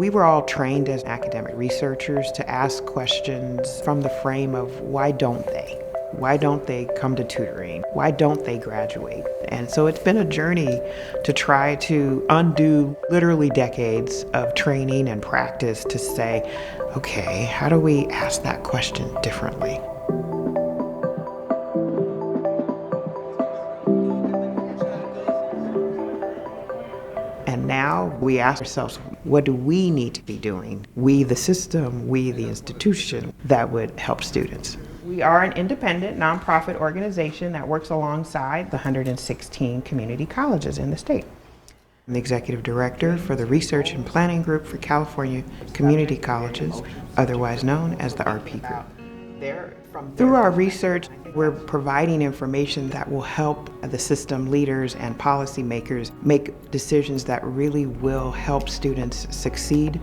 We were all trained as academic researchers to ask questions from the frame of why don't they? Why don't they come to tutoring? Why don't they graduate? And so it's been a journey to try to undo literally decades of training and practice to say, okay, how do we ask that question differently? And now we ask ourselves, what do we need to be doing? We, the system, we, the institution, that would help students. We are an independent nonprofit organization that works alongside the 116 community colleges in the state. I'm the executive director for the Research and Planning Group for California Community Colleges, otherwise known as the RP Group. Through our research, we're providing information that will help the system leaders and policymakers make decisions that really will help students succeed.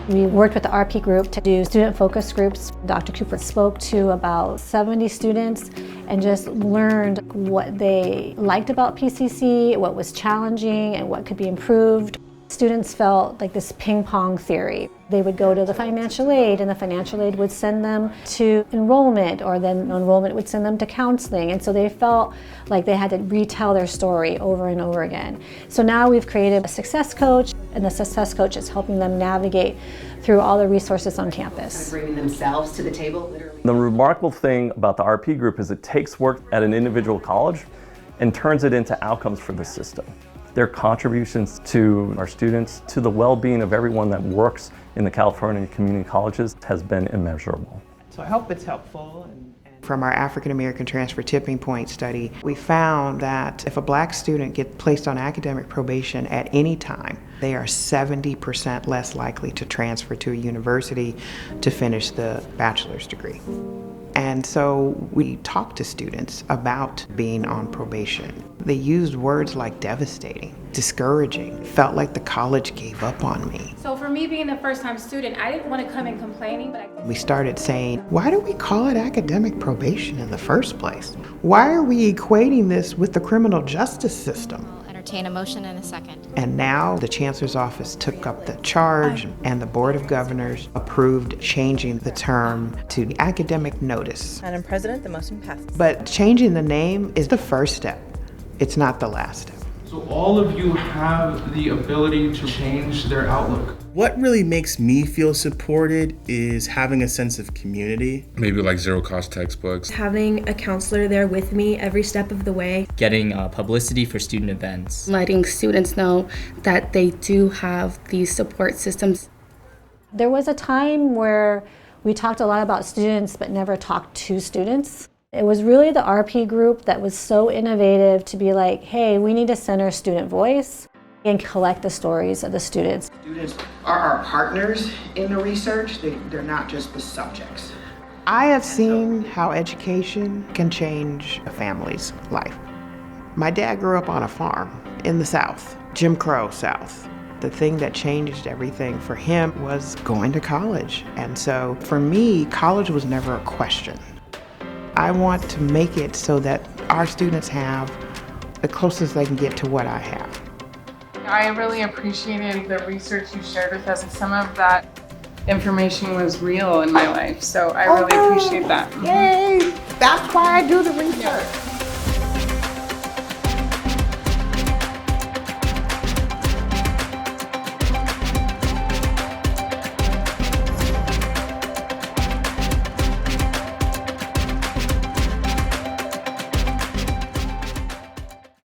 We worked with the RP group to do student focus groups. Dr. Cooper spoke to about 70 students and just learned what they liked about PCC, what was challenging, and what could be improved. Students felt like this ping pong theory. They would go to the financial aid, and the financial aid would send them to enrollment, or then enrollment would send them to counseling. And so they felt like they had to retell their story over and over again. So now we've created a success coach, and the success coach is helping them navigate through all the resources on campus. Bringing themselves to the table, literally. The remarkable thing about the RP group is it takes work at an individual college and turns it into outcomes for the system. Their contributions to our students, to the well-being of everyone that works in the California community colleges has been immeasurable. So I hope it's helpful. From our African American Transfer Tipping Point study, we found that if a Black student gets placed on academic probation at any time, they are 70% less likely to transfer to a university to finish the bachelor's degree. And so we talked to students about being on probation. They used words like devastating, discouraging, felt like the college gave up on me. So for me being a first-time student, I didn't want to come in complaining, but we started saying, why do we call it academic probation in the first place? Why are we equating this with the criminal justice system? Entertain a motion in a second. And now the Chancellor's Office took up the charge, and the Board of Governors approved changing the term to academic notice. Madam President, the motion passes. But changing the name is the first step. It's not the last step. So all of you have the ability to change their outlook. What really makes me feel supported is having a sense of community. Maybe like zero-cost textbooks. Having a counselor there with me every step of the way. Getting publicity for student events. Letting students know that they do have these support systems. There was a time where we talked a lot about students but never talked to students. It was really the RP group that was so innovative to be like, hey, we need to center student voice and collect the stories of the students. Students are our partners in the research. They're not just the subjects. I have seen how education can change a family's life. My dad grew up on a farm in the South, Jim Crow South. The thing that changed everything for him was going to college. And so for me, college was never a question. I want to make it so that our students have the closest they can get to what I have. I really appreciated the research you shared with us, and some of that information was real in my life, so I really appreciate that. Yay! That's why I do the research.